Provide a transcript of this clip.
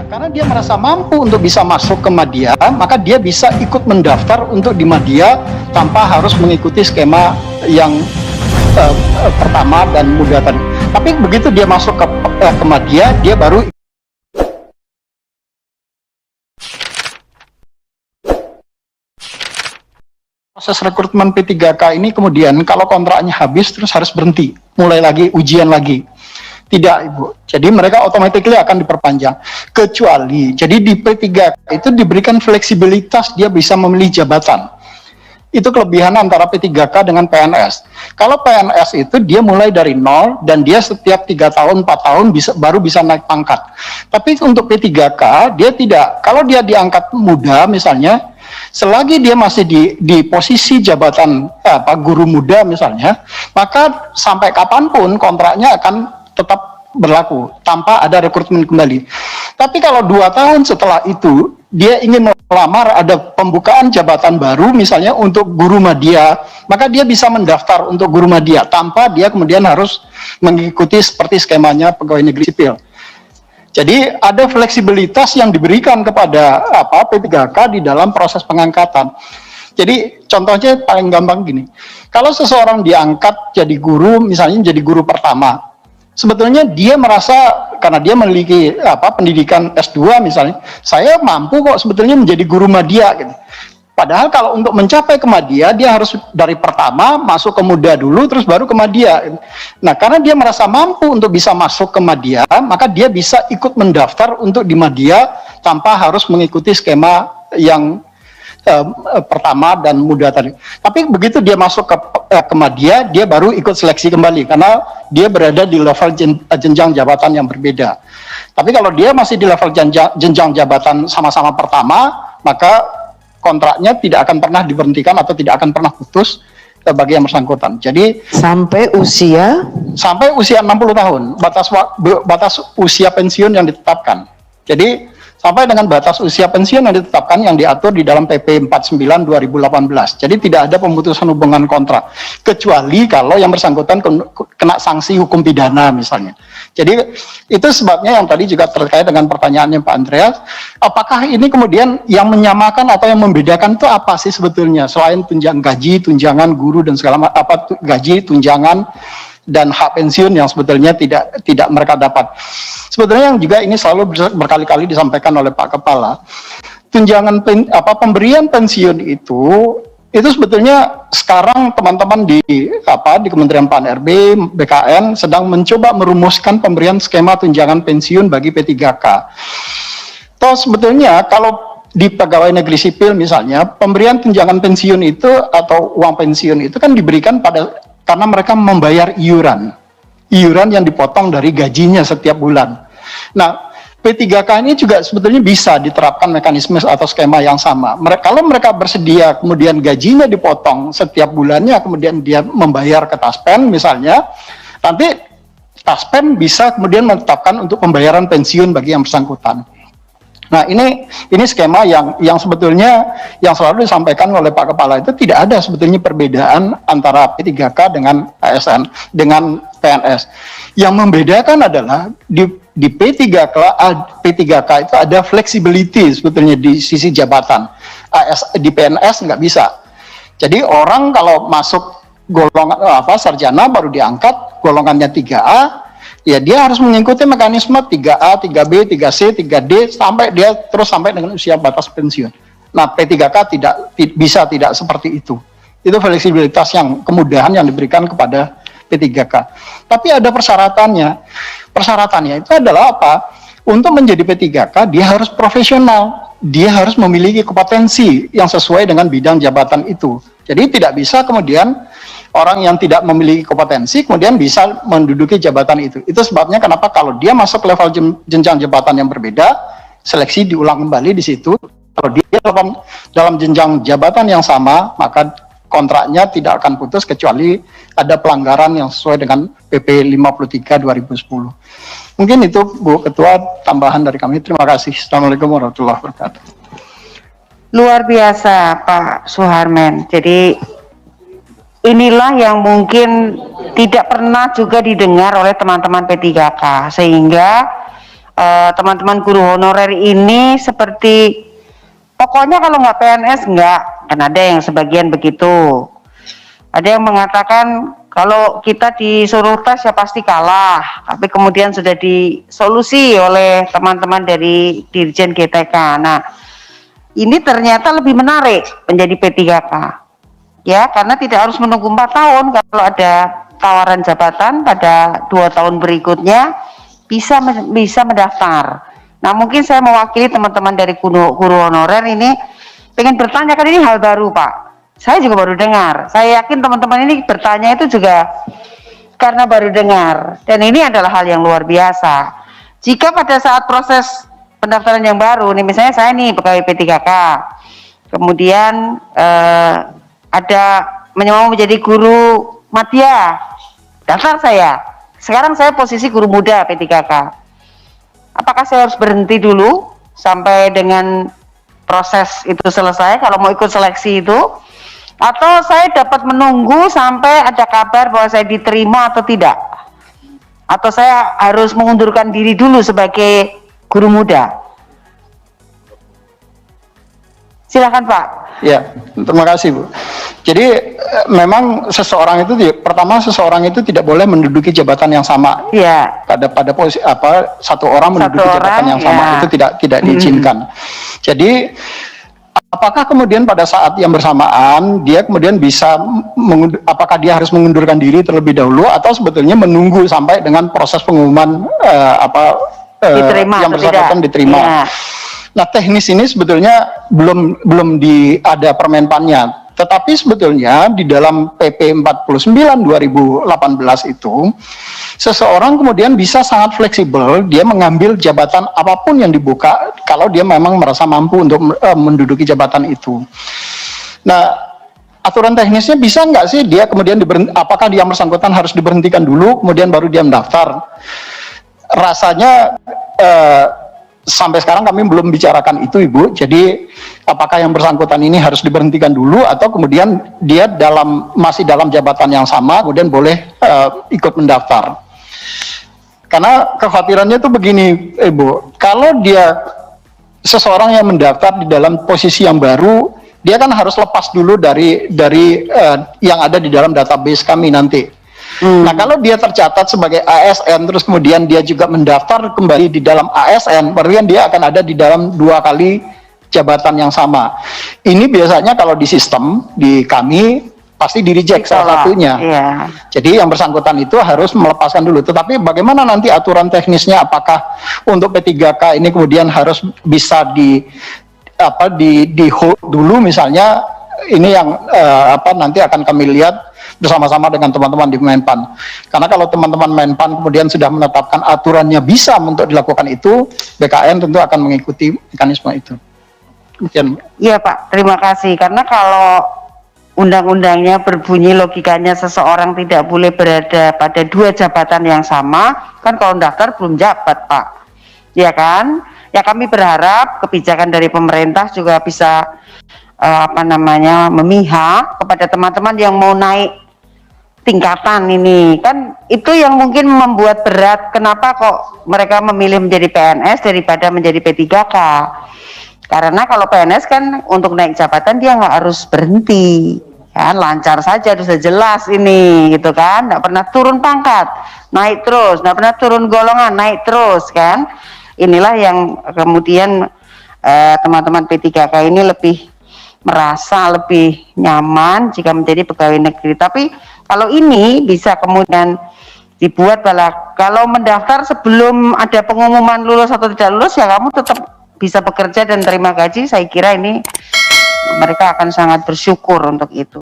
Karena dia merasa mampu untuk bisa masuk ke media, maka dia bisa ikut mendaftar untuk di media tanpa harus mengikuti skema yang pertama dan mudah tadi. Tapi begitu dia masuk ke media, dia baru proses rekrutmen P3K ini. Kemudian kalau kontraknya habis terus harus berhenti, mulai lagi ujian lagi. Tidak, Ibu. Jadi mereka automatically akan diperpanjang. Kecuali, jadi di P3K itu diberikan fleksibilitas, dia bisa memilih jabatan. Itu kelebihan antara P3K dengan PNS. Kalau PNS itu dia mulai dari nol dan dia setiap 3 tahun, 4 tahun baru bisa naik pangkat. Tapi untuk P3K dia tidak. Kalau dia diangkat muda misalnya, selagi dia masih di posisi jabatan guru muda misalnya, maka sampai kapanpun kontraknya akan tetap berlaku tanpa ada rekrutmen kembali. Tapi kalau 2 tahun setelah itu dia ingin melamar, ada pembukaan jabatan baru misalnya untuk guru media, maka dia bisa mendaftar untuk guru media tanpa dia kemudian harus mengikuti seperti skemanya pegawai negeri sipil. Jadi ada fleksibilitas yang diberikan kepada P3K di dalam proses pengangkatan. Jadi contohnya paling gampang gini, kalau seseorang diangkat jadi guru, misalnya jadi guru pertama, sebetulnya dia merasa karena dia memiliki pendidikan S2 misalnya, saya mampu kok sebetulnya menjadi guru media gitu. Padahal kalau untuk mencapai ke media, dia harus dari pertama masuk ke muda dulu, terus baru ke media. Gitu. Nah, karena dia merasa mampu untuk bisa masuk ke media, maka dia bisa ikut mendaftar untuk di media tanpa harus mengikuti skema yang pertama dan muda tadi. Tapi begitu dia masuk ke media, dia baru ikut seleksi kembali karena dia berada di level jenjang jabatan yang berbeda. Tapi kalau dia masih di level jenjang jabatan sama-sama pertama, maka kontraknya tidak akan pernah diberhentikan atau tidak akan pernah putus bagi yang bersangkutan. Jadi sampai usia 60 tahun batas usia pensiun yang ditetapkan. Jadi sampai dengan batas usia pensiun yang ditetapkan yang diatur di dalam PP 49 2018. Jadi tidak ada pemutusan hubungan kontrak kecuali kalau yang bersangkutan kena sanksi hukum pidana misalnya. Jadi itu sebabnya yang tadi juga terkait dengan pertanyaannya Pak Andreas, apakah ini kemudian yang menyamakan atau yang membedakan itu apa sih sebetulnya selain tunjangan gaji, tunjangan guru dan segala macam, gaji, tunjangan dan hak pensiun yang sebetulnya tidak mereka dapat. Sebetulnya yang juga ini selalu berkali-kali disampaikan oleh Pak Kepala, tunjangan pemberian pensiun itu sebetulnya sekarang teman-teman di Kementerian Pan-RB, BKN sedang mencoba merumuskan pemberian skema tunjangan pensiun bagi P3K. Toh sebetulnya kalau di pegawai negeri sipil misalnya, pemberian tunjangan pensiun itu atau uang pensiun itu kan diberikan karena mereka membayar iuran yang dipotong dari gajinya setiap bulan. Nah, P3K ini juga sebetulnya bisa diterapkan mekanisme atau skema yang sama. Kalau mereka bersedia kemudian gajinya dipotong setiap bulannya, kemudian dia membayar ke Taspen misalnya, nanti Taspen bisa kemudian menetapkan untuk pembayaran pensiun bagi yang bersangkutan. Nah, ini skema yang sebetulnya yang selalu disampaikan oleh Pak Kepala itu tidak ada sebetulnya perbedaan antara P3K dengan ASN dengan PNS. Yang membedakan adalah di P3K itu ada flexibility sebetulnya di sisi jabatan. Di PNS nggak bisa. Jadi orang kalau masuk golongan sarjana baru diangkat golongannya 3A, ya dia harus mengikuti mekanisme 3A, 3B, 3C, 3D sampai dia terus sampai dengan usia batas pensiun. Nah, P3K tidak seperti itu. Itu fleksibilitas kemudahan yang diberikan kepada P3K. Tapi ada persyaratannya. Persyaratannya itu adalah apa? Untuk menjadi P3K dia harus profesional. Dia harus memiliki kompetensi yang sesuai dengan bidang jabatan itu. Jadi tidak bisa kemudian orang yang tidak memiliki kompetensi kemudian bisa menduduki jabatan itu. Itu sebabnya kenapa kalau dia masuk level jenjang jabatan yang berbeda, seleksi diulang kembali di situ. Kalau dia dalam jenjang jabatan yang sama, maka kontraknya tidak akan putus kecuali ada pelanggaran yang sesuai dengan PP 53 2010. Mungkin itu Bu Ketua tambahan dari kami. Terima kasih. Assalamualaikum warahmatullahi wabarakatuh. Luar biasa Pak Suharmen. Jadi inilah yang mungkin tidak pernah juga didengar oleh teman-teman P3K, sehingga teman-teman guru honorer ini seperti pokoknya kalau nggak PNS nggak, kan ada yang sebagian begitu. Ada yang mengatakan kalau kita disuruh tes ya pasti kalah, tapi kemudian sudah disolusi oleh teman-teman dari Dirjen GTK. Nah, ini ternyata lebih menarik menjadi P3K, ya, karena tidak harus menunggu 4 tahun. Kalau ada tawaran jabatan pada 2 tahun berikutnya bisa mendaftar. Nah, mungkin saya mewakili teman-teman dari guru honorer ini pengen bertanya, kan ini hal baru, Pak. Saya juga baru dengar. Saya yakin teman-teman ini bertanya itu juga karena baru dengar. Dan ini adalah hal yang luar biasa. Jika pada saat proses pendaftaran yang baru, nih misalnya saya nih pegawai P3K, kemudian ada mau menjadi guru madya, daftar saya. Sekarang saya posisi guru muda P3K. Apakah saya harus berhenti dulu sampai dengan proses itu selesai kalau mau ikut seleksi itu? Atau saya dapat menunggu sampai ada kabar bahwa saya diterima atau tidak? Atau saya harus mengundurkan diri dulu sebagai guru muda? Silakan Pak. Ya, terima kasih Bu. Jadi memang seseorang itu tidak boleh menduduki jabatan yang sama. Ya. Pada posisi satu orang menduduki jabatan yang sama, itu tidak diizinkan. Jadi apakah kemudian pada saat yang bersamaan dia kemudian bisa apakah dia harus mengundurkan diri terlebih dahulu atau sebetulnya menunggu sampai dengan proses pengumuman yang bersangkutan diterima. Ya. Nah, teknis ini sebetulnya belum ada permenpannya. Tetapi sebetulnya di dalam PP 49 2018 itu seseorang kemudian bisa sangat fleksibel, dia mengambil jabatan apapun yang dibuka kalau dia memang merasa mampu untuk menduduki jabatan itu. Nah, aturan teknisnya bisa nggak sih dia kemudian apakah dia bersangkutan harus diberhentikan dulu kemudian baru dia mendaftar? Rasanya sampai sekarang kami belum bicarakan itu Ibu. Jadi apakah yang bersangkutan ini harus diberhentikan dulu atau kemudian dia masih dalam jabatan yang sama kemudian boleh ikut mendaftar? Karena kekhawatirannya itu begini Ibu, kalau dia seseorang yang mendaftar di dalam posisi yang baru, dia kan harus lepas dulu dari yang ada di dalam database kami nanti. Nah, kalau dia tercatat sebagai ASN terus kemudian dia juga mendaftar kembali di dalam ASN, berarti dia akan ada di dalam 2 kali jabatan yang sama. Ini biasanya kalau di sistem di kami pasti di-reject salah satunya. Yeah. Jadi yang bersangkutan itu harus melepaskan dulu. Tetapi bagaimana nanti aturan teknisnya, apakah untuk P3K ini kemudian harus bisa di hold dulu misalnya, ini yang nanti akan kami lihat bersama-sama dengan teman-teman di Menpan. Karena kalau teman-teman Menpan kemudian sudah menetapkan aturannya bisa untuk dilakukan itu, BKN tentu akan mengikuti mekanisme itu. Iya Pak, terima kasih. Karena kalau undang-undangnya berbunyi logikanya seseorang tidak boleh berada pada 2 jabatan yang sama, kan kalau daftar belum jabat Pak, ya kan? Ya kami berharap kebijakan dari pemerintah juga bisa memihak kepada teman-teman yang mau naik tingkatan ini. Kan itu yang mungkin membuat berat kenapa kok mereka memilih menjadi PNS daripada menjadi P3K. Karena kalau PNS kan untuk naik jabatan dia nggak harus berhenti, kan lancar saja, sudah jelas ini gitu kan, nggak pernah turun pangkat, naik terus, nggak pernah turun golongan, naik terus kan. Inilah yang kemudian teman-teman P3K ini merasa lebih nyaman jika menjadi pegawai negeri. Tapi kalau ini bisa kemudian dibuat kalau mendaftar sebelum ada pengumuman lulus atau tidak lulus, ya kamu tetap bisa bekerja dan terima gaji. Saya kira ini mereka akan sangat bersyukur untuk itu.